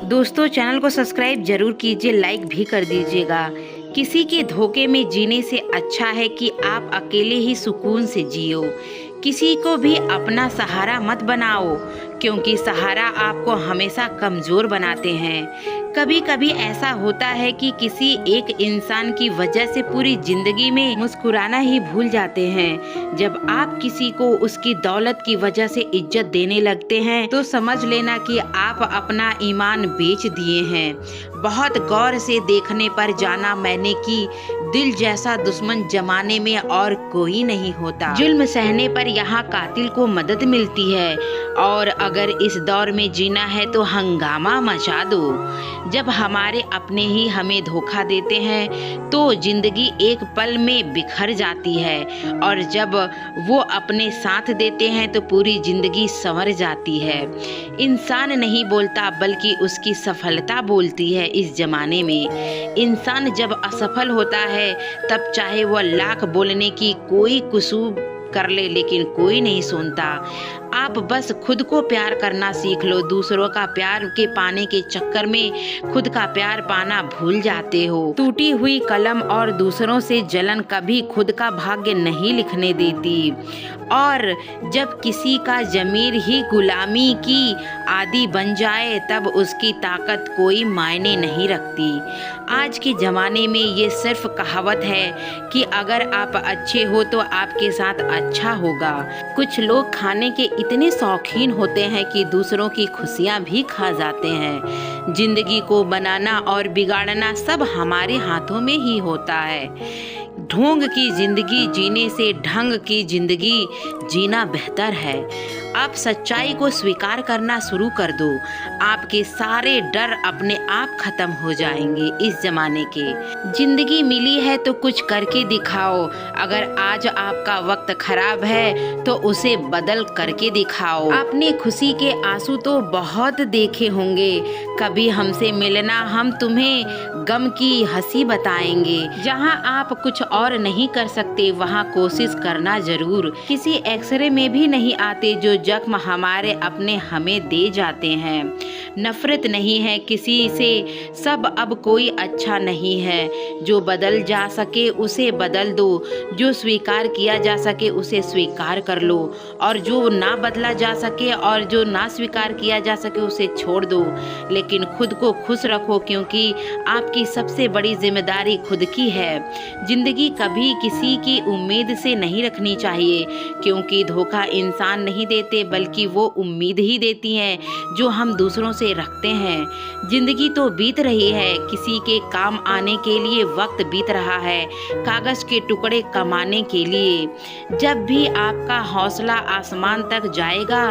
दोस्तों चैनल को सब्सक्राइब जरूर कीजिए, लाइक भी कर दीजिएगा। किसी के धोखे में जीने से अच्छा है कि आप अकेले ही सुकून से जियो। किसी को भी अपना सहारा मत बनाओ, क्योंकि सहारा आपको हमेशा कमज़ोर बनाते हैं। कभी कभी ऐसा होता है कि किसी एक इंसान की वजह से पूरी जिंदगी में मुस्कुराना ही भूल जाते हैं। जब आप किसी को उसकी दौलत की वजह से इज्जत देने लगते हैं तो समझ लेना कि आप अपना ईमान बेच दिए हैं। बहुत गौर से देखने पर जाना मैंने कि दिल जैसा दुश्मन जमाने में और कोई नहीं होता। जुल्म सहने पर यहाँ कातिल को मदद मिलती है, और अगर इस दौर में जीना है तो हंगामा मचा दो। जब हमारे अपने ही हमें धोखा देते हैं तो जिंदगी एक पल में बिखर जाती है, और जब वो अपने साथ देते हैं तो पूरी जिंदगी संवर जाती है। इंसान नहीं बोलता बल्कि उसकी सफलता बोलती है। इस जमाने में इंसान जब असफल होता है तब चाहे वह लाख बोलने की कोई कुसूब कर ले, लेकिन कोई नहीं सुनता। आप बस खुद को प्यार करना सीख लो। दूसरों का प्यार के पाने के चक्कर में खुद का प्यार पाना भूल जाते हो। टूटी हुई कलम और दूसरों से जलन कभी खुद का भाग्य नहीं लिखने देती, और जब किसी का ज़मीर ही गुलामी की आदी बन जाए तब उसकी ताकत कोई मायने नहीं रखती। आज के ज़माने में ये सिर्फ कहावत है कि अगर आप अच्छे हो तो आपके साथ अच्छा होगा। कुछ लोग खाने के इतने शौकीन होते हैं कि दूसरों की खुशियाँ भी खा जाते हैं। जिंदगी को बनाना और बिगाड़ना सब हमारे हाथों में ही होता है। ढोंग की जिंदगी जीने से ढंग की जिंदगी जीना बेहतर है। आप सच्चाई को स्वीकार करना शुरू कर दो, आपके सारे डर अपने आप खत्म हो जाएंगे। इस जमाने के जिंदगी मिली है तो कुछ करके दिखाओ। अगर आज आपका वक्त खराब है तो उसे बदल करके दिखाओ। आपने खुशी के आंसू तो बहुत देखे होंगे, कभी हमसे मिलना, हम तुम्हें गम की हंसी बताएंगे। जहां आप कुछ और नहीं कर सकते वहां कोशिश करना जरूर। किसी एक्सरे में भी नहीं आते जो जख्म हमारे अपने हमें दे जाते हैं। नफरत नहीं है किसी से, सब अब कोई अच्छा नहीं है। जो बदल जा सके उसे बदल दो, जो स्वीकार किया जा सके उसे स्वीकार कर लो, और जो ना बदला जा सके और जो ना स्वीकार किया जा सके उसे छोड़ दो। लेकिन खुद को खुश रखो, क्योंकि आपकी सबसे बड़ी जिम्मेदारी खुद की है। जिंदगी कभी किसी की उम्मीद से नहीं रखनी चाहिए, क्योंकि धोखा इंसान नहीं देते बल्कि वो उम्मीद ही देती हैं जो हम दूसरों से रखते हैं। जिंदगी तो बीत रही है, किसी के काम आने के लिए वक्त बीत रहा है, कागज के टुकड़े कमाने के लिए। जब भी आपका हौसला आसमान तक जाएगा,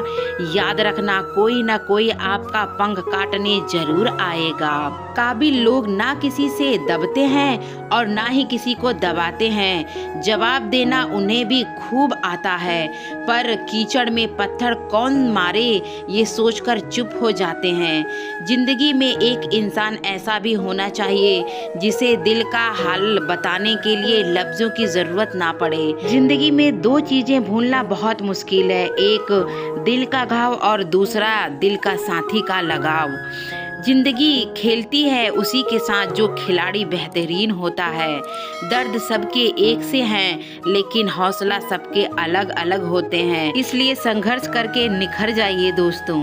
याद रखना कोई ना कोई आपका पंख काटने जरूर आएगा। काबिल लोग ना किसी से दबते हैं और ना ही किसी को दबाते हैं। जवाब देना उन्हें भी खूब आता है, पर कीचड़ में पत्थर कौन मारे ये सोचकर चुप हो जाते हैं। जिंदगी में एक इंसान ऐसा भी होना चाहिए जिसे दिल का हाल बताने के लिए लफ्जों की जरूरत ना पड़े। जिंदगी में दो चीजें भूलना बहुत मुश्किल है, एक दिल का घाव और दूसरा दिल का साथी का लगाव। जिंदगी खेलती है उसी के साथ जो खिलाड़ी बेहतरीन होता है। दर्द सबके एक से हैं, लेकिन हौसला सबके अलग अलग होते हैं। इसलिए संघर्ष करके निखर जाइए दोस्तों।